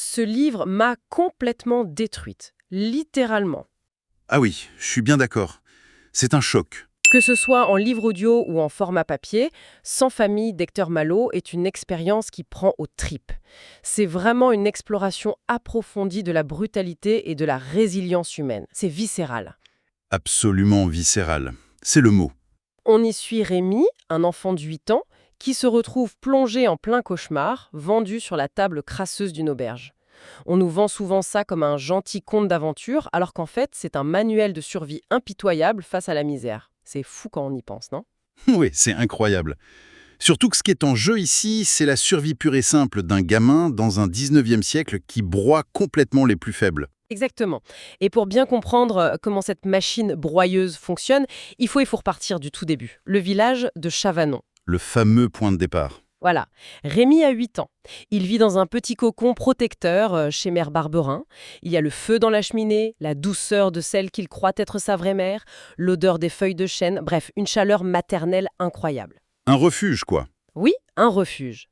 Ce livre m'a complètement détruite, littéralement. Ah oui, je suis bien d'accord. C'est un choc. Que ce soit en livre audio ou en format papier, Sans famille d'Hector Malot est une expérience qui prend aux tripes. C'est vraiment une exploration approfondie de la brutalité et de la résilience humaine. C'est viscéral. Absolument viscéral. C'est le mot. On y suit Rémi, un enfant de 8 ans, qui se retrouve plongé en plein cauchemar, vendu sur la table crasseuse d'une auberge. On nous vend souvent ça comme un gentil conte d'aventure, alors qu'en fait, c'est un manuel de survie impitoyable face à la misère. C'est fou quand on y pense, non? Oui, c'est incroyable. Surtout que ce qui est en jeu ici, c'est la survie pure et simple d'un gamin dans un 19e siècle qui broie complètement les plus faibles. Exactement. Et pour bien comprendre comment cette machine broyeuse fonctionne, il faut repartir du tout début. Le village de Chavanon. Le fameux point de départ. Voilà. Rémi a 8 ans. Il vit dans un petit cocon protecteur chez Mère Barberin. Il y a le feu dans la cheminée, la douceur de celle qu'il croit être sa vraie mère, l'odeur des feuilles de chêne, bref, une chaleur maternelle incroyable. Un refuge, quoi. Oui, un refuge.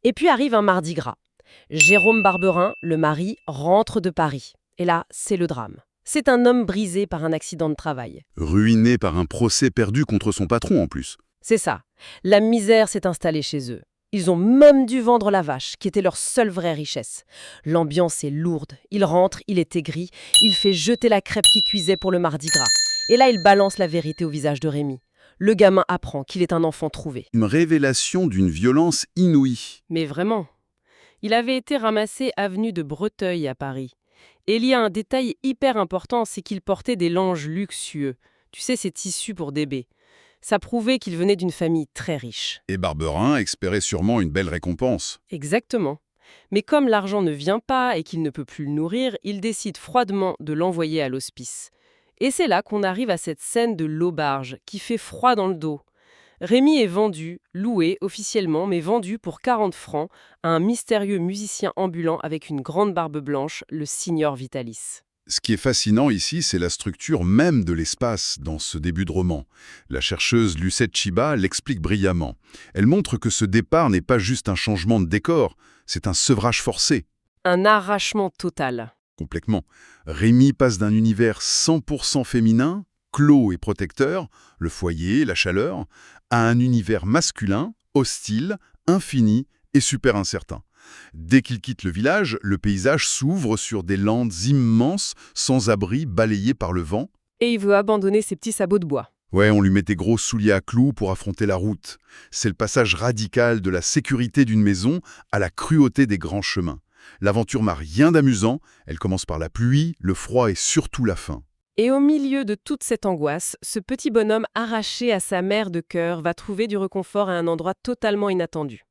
Et puis arrive un mardi gras. Jérôme Barberin, le mari, rentre de Paris. Et là, c'est le drame. C'est un homme brisé par un accident de travail. Ruiné par un procès perdu contre son patron, en plus. C'est ça. La misère s'est installée chez eux. Ils ont même dû vendre la vache, qui était leur seule vraie richesse. L'ambiance est lourde. Il rentre, il est aigri, il fait jeter la crêpe qui cuisait pour le mardi gras. Et là, il balance la vérité au visage de Rémi. Le gamin apprend qu'il est un enfant trouvé. Une révélation d'une violence inouïe. Mais vraiment. Il avait été ramassé avenue de Breteuil à Paris. Et il y a un détail hyper important, c'est qu'il portait des langes luxueux. Tu sais, ces tissus pour bébés. Ça prouvait qu'il venait d'une famille très riche. Et Barberin espérait sûrement une belle récompense. Exactement. Mais comme l'argent ne vient pas et qu'il ne peut plus le nourrir, il décide froidement de l'envoyer à l'hospice. Et c'est là qu'on arrive à cette scène de l'aubarge qui fait froid dans le dos. Rémi est vendu, loué officiellement, mais vendu pour 40 francs à un mystérieux musicien ambulant avec une grande barbe blanche, le Signor Vitalis. Ce qui est fascinant ici, c'est la structure même de l'espace dans ce début de roman. La chercheuse Lucette Chiba l'explique brillamment. Elle montre que ce départ n'est pas juste un changement de décor, c'est un sevrage forcé. Un arrachement total. Complètement. Rémi passe d'un univers 100% féminin, clos et protecteur, le foyer, la chaleur, à un univers masculin, hostile, infini et super incertain. Dès qu'il quitte le village, le paysage s'ouvre sur des landes immenses, sans abri, balayées par le vent. Et il veut abandonner ses petits sabots de bois. Ouais, on lui met des gros souliers à clous pour affronter la route. C'est le passage radical de la sécurité d'une maison à la cruauté des grands chemins. L'aventure n'a rien d'amusant, elle commence par la pluie, le froid et surtout la faim. Et au milieu de toute cette angoisse, ce petit bonhomme arraché à sa mère de cœur va trouver du réconfort à un endroit totalement inattendu.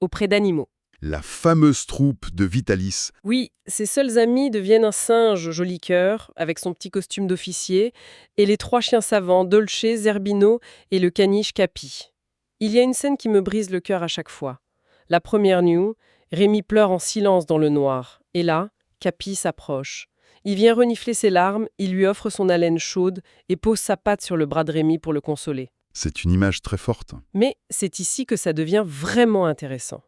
Auprès d'animaux. La fameuse troupe de Vitalis. Oui, ses seuls amis deviennent un singe joli cœur, avec son petit costume d'officier, et les 3 chiens savants, Dolce, Zerbino et le caniche Capi. Il y a une scène qui me brise le cœur à chaque fois. La première nuit, Rémi pleure en silence dans le noir. Et là, Capi s'approche. Il vient renifler ses larmes, il lui offre son haleine chaude et pose sa patte sur le bras de Rémi pour le consoler. C'est une image très forte. Mais c'est ici que ça devient vraiment intéressant.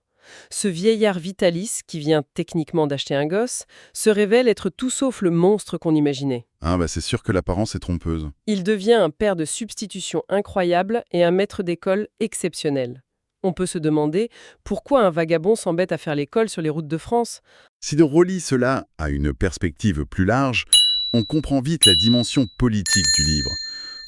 Ce vieillard Vitalis, qui vient techniquement d'acheter un gosse, se révèle être tout sauf le monstre qu'on imaginait. C'est sûr que l'apparence est trompeuse. Il devient un père de substitution incroyable et un maître d'école exceptionnel. On peut se demander pourquoi un vagabond s'embête à faire l'école sur les routes de France. Si on relie cela à une perspective plus large, on comprend vite la dimension politique du livre.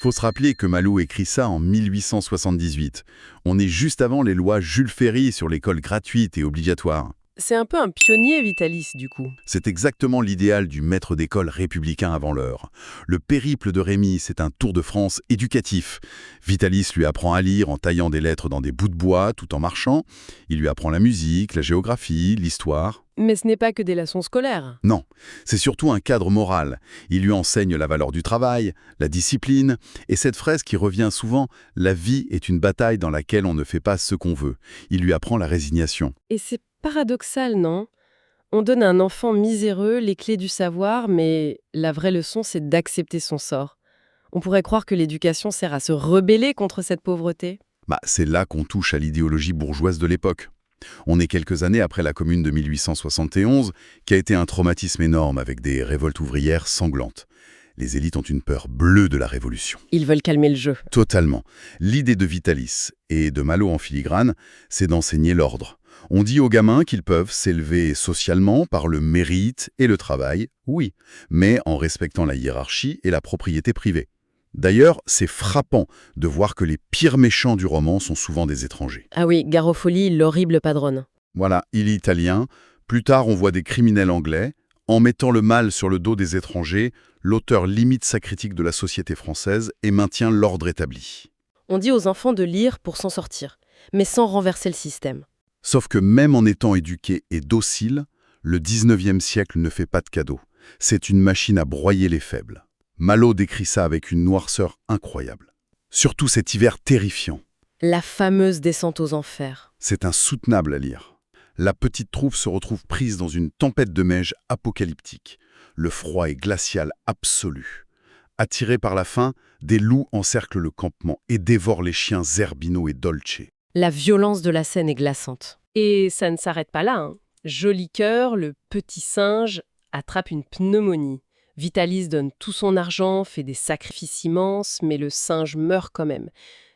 Faut se rappeler que Malot écrit ça en 1878. On est juste avant les lois Jules Ferry sur l'école gratuite et obligatoire. C'est un peu un pionnier, Vitalis, du coup. C'est exactement l'idéal du maître d'école républicain avant l'heure. Le périple de Rémi, c'est un tour de France éducatif. Vitalis lui apprend à lire en taillant des lettres dans des bouts de bois tout en marchant. Il lui apprend la musique, la géographie, l'histoire. Mais ce n'est pas que des leçons scolaires. Non, c'est surtout un cadre moral. Il lui enseigne la valeur du travail, la discipline, et cette phrase qui revient souvent « La vie est une bataille dans laquelle on ne fait pas ce qu'on veut ». Il lui apprend la résignation. Et c'est paradoxal, non ? On donne à un enfant miséreux les clés du savoir, mais la vraie leçon, c'est d'accepter son sort. On pourrait croire que l'éducation sert à se rebeller contre cette pauvreté. C'est là qu'on touche à l'idéologie bourgeoise de l'époque. On est quelques années après la Commune de 1871, qui a été un traumatisme énorme avec des révoltes ouvrières sanglantes. Les élites ont une peur bleue de la Révolution. Ils veulent calmer le jeu. Totalement. L'idée de Vitalis et de Malo en filigrane, c'est d'enseigner l'ordre. On dit aux gamins qu'ils peuvent s'élever socialement par le mérite et le travail, oui, mais en respectant la hiérarchie et la propriété privée. D'ailleurs, c'est frappant de voir que les pires méchants du roman sont souvent des étrangers. Ah oui, Garofoli, l'horrible padrone. Voilà, il est italien. Plus tard, on voit des criminels anglais. En mettant le mal sur le dos des étrangers, l'auteur limite sa critique de la société française et maintient l'ordre établi. On dit aux enfants de lire pour s'en sortir, mais sans renverser le système. Sauf que même en étant éduqué et docile, le 19e siècle ne fait pas de cadeaux. C'est une machine à broyer les faibles. Malo décrit ça avec une noirceur incroyable. Surtout cet hiver terrifiant. La fameuse descente aux enfers. C'est insoutenable à lire. La petite troupe se retrouve prise dans une tempête de neige apocalyptique. Le froid est glacial absolu. Attirés par la faim, des loups encerclent le campement et dévorent les chiens Zerbino et Dolce. La violence de la scène est glaçante. Et ça ne s'arrête pas là, hein. Jolicoeur, le petit singe, attrape une pneumonie. Vitalis donne tout son argent, fait des sacrifices immenses, mais le singe meurt quand même.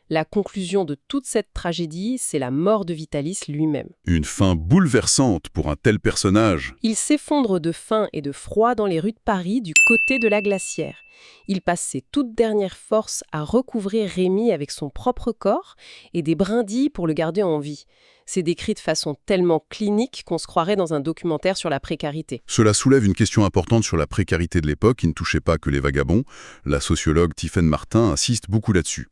La conclusion de toute cette tragédie, c'est la mort de Vitalis lui-même. Une fin bouleversante pour un tel personnage. Il s'effondre de faim et de froid dans les rues de Paris du côté de la glacière. Il passe ses toutes dernières forces à recouvrir Rémi avec son propre corps et des brindilles pour le garder en vie. C'est décrit de façon tellement clinique qu'on se croirait dans un documentaire sur la précarité. Cela soulève une question importante sur la précarité de l'époque qui ne touchait pas que les vagabonds. La sociologue Tiffaine Martin insiste beaucoup là-dessus.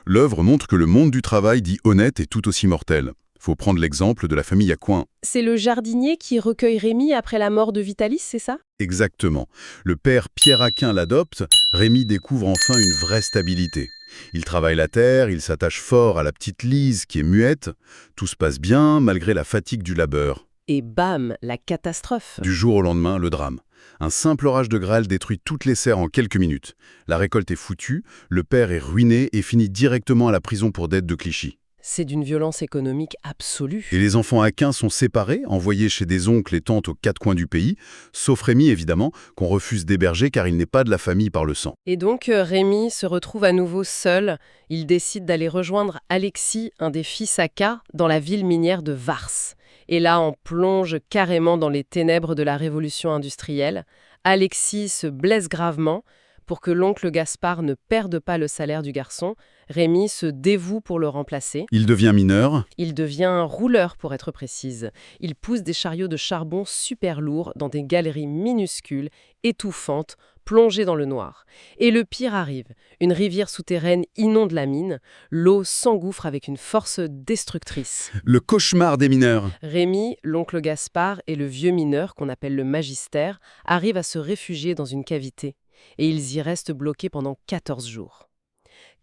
L'œuvre montre que le monde du travail dit honnête est tout aussi mortel. Faut prendre l'exemple de la famille Aquin. C'est le jardinier qui recueille Rémi après la mort de Vitalis, c'est ça? Exactement. Le père Pierre Aquin l'adopte, Rémi découvre enfin une vraie stabilité. Il travaille la terre, il s'attache fort à la petite Lise qui est muette. Tout se passe bien malgré la fatigue du labeur. Et bam, la catastrophe. Du jour au lendemain, le drame. Un simple orage de grêle détruit toutes les serres en quelques minutes. La récolte est foutue, le père est ruiné et finit directement à la prison pour dette de Clichy. C'est d'une violence économique absolue. Et les enfants Aquin sont séparés, envoyés chez des oncles et tantes aux quatre coins du pays, sauf Rémi évidemment, qu'on refuse d'héberger car il n'est pas de la famille par le sang. Et donc Rémi se retrouve à nouveau seul. Il décide d'aller rejoindre Alexis, un des fils Aka, dans la ville minière de Vars. Et là, on plonge carrément dans les ténèbres de la révolution industrielle. Alexis se blesse gravement. Pour que l'oncle Gaspard ne perde pas le salaire du garçon, Rémi se dévoue pour le remplacer. Il devient mineur. Il devient rouleur, pour être précise. Il pousse des chariots de charbon super lourds dans des galeries minuscules, étouffantes, plongées dans le noir. Et le pire arrive. Une rivière souterraine inonde la mine. L'eau s'engouffre avec une force destructrice. Le cauchemar des mineurs. Rémi, l'oncle Gaspard et le vieux mineur, qu'on appelle le magister, arrivent à se réfugier dans une cavité. Et ils y restent bloqués pendant 14 jours.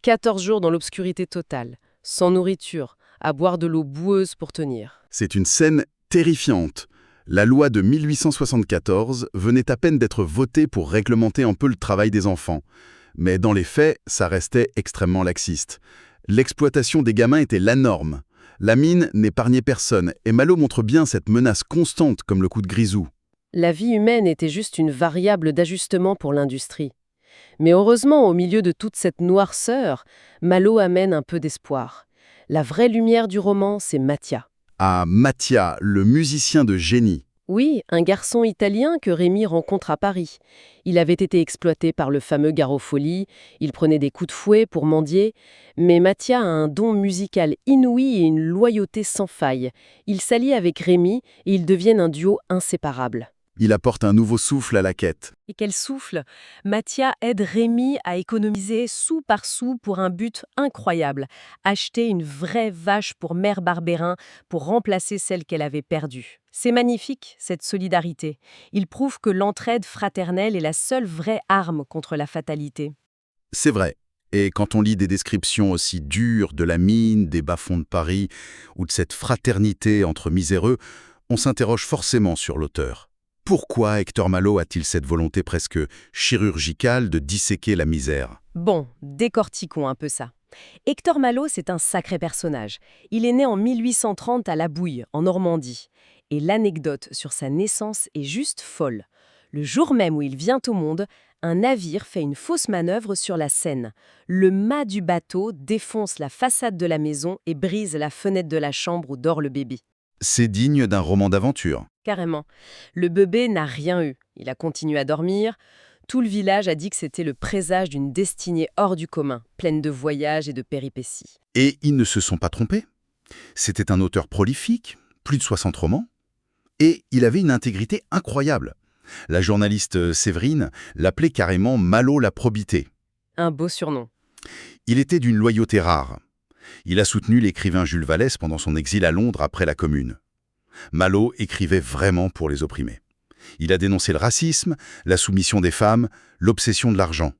14 jours dans l'obscurité totale, sans nourriture, à boire de l'eau boueuse pour tenir. C'est une scène terrifiante. La loi de 1874 venait à peine d'être votée pour réglementer un peu le travail des enfants. Mais dans les faits, ça restait extrêmement laxiste. L'exploitation des gamins était la norme. La mine n'épargnait personne, et Malo montre bien cette menace constante comme le coup de grisou. La vie humaine était juste une variable d'ajustement pour l'industrie. Mais heureusement, au milieu de toute cette noirceur, Malo amène un peu d'espoir. La vraie lumière du roman, c'est Mattia. Ah, Mattia, le musicien de génie. Oui, un garçon italien que Rémi rencontre à Paris. Il avait été exploité par le fameux Garofoli, il prenait des coups de fouet pour mendier, mais Mattia a un don musical inouï et une loyauté sans faille. Il s'allie avec Rémi et ils deviennent un duo inséparable. Il apporte un nouveau souffle à la quête. Et quel souffle! Mattia aide Rémi à économiser sou par sou pour un but incroyable, acheter une vraie vache pour Mère Barbérin pour remplacer celle qu'elle avait perdue. C'est magnifique, cette solidarité. Il prouve que l'entraide fraternelle est la seule vraie arme contre la fatalité. C'est vrai. Et quand on lit des descriptions aussi dures de la mine, des bas-fonds de Paris, ou de cette fraternité entre miséreux, on s'interroge forcément sur l'auteur. Pourquoi Hector Malo a-t-il cette volonté presque chirurgicale de disséquer la misère? Bon, décortiquons un peu ça. Hector Malot, c'est un sacré personnage. Il est né en 1830 à La Bouille, en Normandie. Et l'anecdote sur sa naissance est juste folle. Le jour même où il vient au monde, un navire fait une fausse manœuvre sur la Seine. Le mât du bateau défonce la façade de la maison et brise la fenêtre de la chambre où dort le bébé. C'est digne d'un roman d'aventure. Carrément. Le bébé n'a rien eu. Il a continué à dormir. Tout le village a dit que c'était le présage d'une destinée hors du commun, pleine de voyages et de péripéties. Et ils ne se sont pas trompés. C'était un auteur prolifique, plus de 60 romans, et il avait une intégrité incroyable. La journaliste Séverine l'appelait carrément Malot la probité. Un beau surnom. Il était d'une loyauté rare. Il a soutenu l'écrivain Jules Vallès pendant son exil à Londres après la Commune. Malot écrivait vraiment pour les opprimés. Il a dénoncé le racisme, la soumission des femmes, l'obsession de l'argent.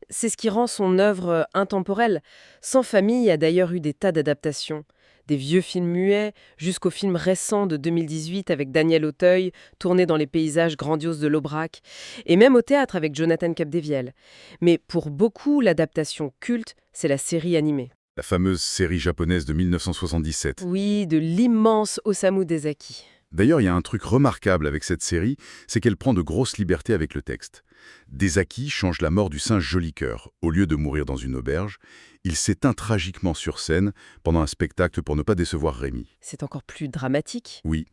C'est ce qui rend son œuvre intemporelle. Sans famille, il y a d'ailleurs eu des tas d'adaptations. Des vieux films muets, jusqu'au film récent de 2018 avec Daniel Auteuil, tourné dans les paysages grandioses de l'Aubrac, et même au théâtre avec Jonathan Capdevielle. Mais pour beaucoup, l'adaptation culte, c'est la série animée. La fameuse série japonaise de 1977. Oui, de l'immense Osamu Dezaki. D'ailleurs, il y a un truc remarquable avec cette série, c'est qu'elle prend de grosses libertés avec le texte. Dezaki change la mort du singe Jolicoeur. Au lieu de mourir dans une auberge, il s'éteint tragiquement sur scène pendant un spectacle pour ne pas décevoir Rémi. C'est encore plus dramatique. Oui.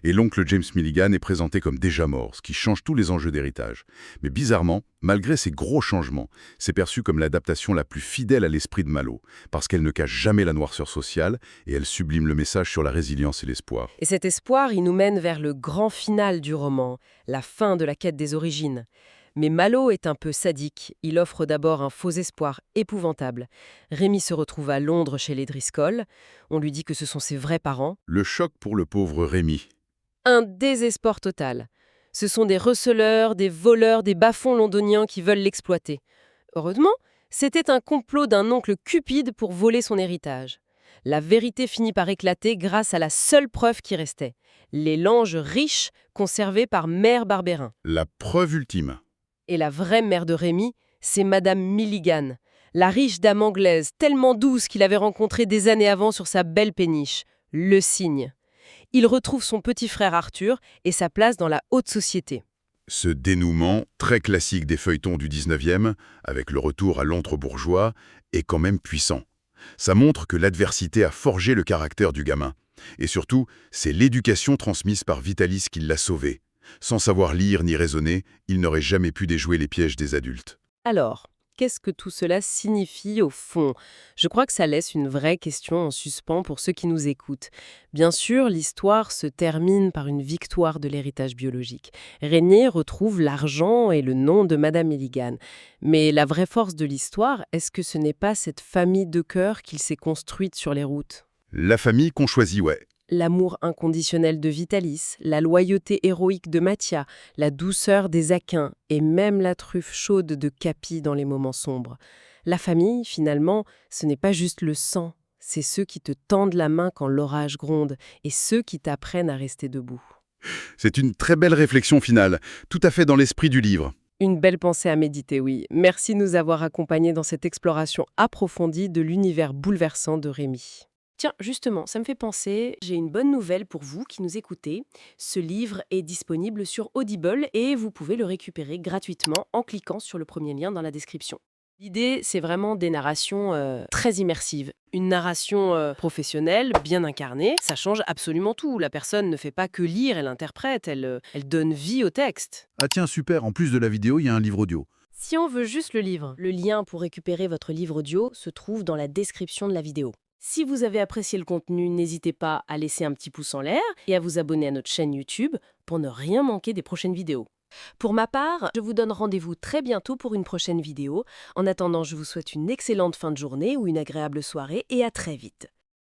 Et l'oncle James Milligan est présenté comme déjà mort, ce qui change tous les enjeux d'héritage. Mais bizarrement, malgré ces gros changements, c'est perçu comme l'adaptation la plus fidèle à l'esprit de Malot, parce qu'elle ne cache jamais la noirceur sociale et elle sublime le message sur la résilience et l'espoir. Et cet espoir, il nous mène vers le grand final du roman, la fin de la quête des origines. Mais Malot est un peu sadique. Il offre d'abord un faux espoir épouvantable. Rémi se retrouve à Londres chez les Driscoll. On lui dit que ce sont ses vrais parents. Le choc pour le pauvre Rémi. Un désespoir total. Ce sont des receleurs, des voleurs, des bas-fonds londoniens qui veulent l'exploiter. Heureusement, c'était un complot d'un oncle cupide pour voler son héritage. La vérité finit par éclater grâce à la seule preuve qui restait. Les langes riches conservés par Mère Barberin. La preuve ultime. Et la vraie mère de Rémi, c'est Madame Milligan, la riche dame anglaise, tellement douce qu'il avait rencontrée des années avant sur sa belle péniche, le Cygne. Il retrouve son petit frère Arthur et sa place dans la haute société. Ce dénouement, très classique des feuilletons du 19e, avec le retour à l'antre bourgeois, est quand même puissant. Ça montre que l'adversité a forgé le caractère du gamin. Et surtout, c'est l'éducation transmise par Vitalis qui l'a sauvé. Sans savoir lire ni raisonner, il n'aurait jamais pu déjouer les pièges des adultes. Alors, qu'est-ce que tout cela signifie au fond? Je crois que ça laisse une vraie question en suspens pour ceux qui nous écoutent. Bien sûr, l'histoire se termine par une victoire de l'héritage biologique. Régnier retrouve l'argent et le nom de Madame Milligan. Mais la vraie force de l'histoire, est-ce que ce n'est pas cette famille de cœur qu'il s'est construite sur les routes? La famille qu'on choisit, ouais. L'amour inconditionnel de Vitalis, la loyauté héroïque de Mathia, la douceur des Aquins et même la truffe chaude de Capi dans les moments sombres. La famille, finalement, ce n'est pas juste le sang, c'est ceux qui te tendent la main quand l'orage gronde et ceux qui t'apprennent à rester debout. C'est une très belle réflexion finale, tout à fait dans l'esprit du livre. Une belle pensée à méditer, oui. Merci de nous avoir accompagnés dans cette exploration approfondie de l'univers bouleversant de Rémi. Tiens, justement, ça me fait penser, j'ai une bonne nouvelle pour vous qui nous écoutez. Ce livre est disponible sur Audible et vous pouvez le récupérer gratuitement en cliquant sur le premier lien dans la description. L'idée, c'est vraiment des narrations très immersives. Une narration professionnelle, bien incarnée, ça change absolument tout. La personne ne fait pas que lire, elle interprète, elle donne vie au texte. Ah tiens, super, en plus de la vidéo, il y a un livre audio. Si on veut juste le livre, le lien pour récupérer votre livre audio se trouve dans la description de la vidéo. Si vous avez apprécié le contenu, n'hésitez pas à laisser un petit pouce en l'air et à vous abonner à notre chaîne YouTube pour ne rien manquer des prochaines vidéos. Pour ma part, je vous donne rendez-vous très bientôt pour une prochaine vidéo. En attendant, je vous souhaite une excellente fin de journée ou une agréable soirée et à très vite.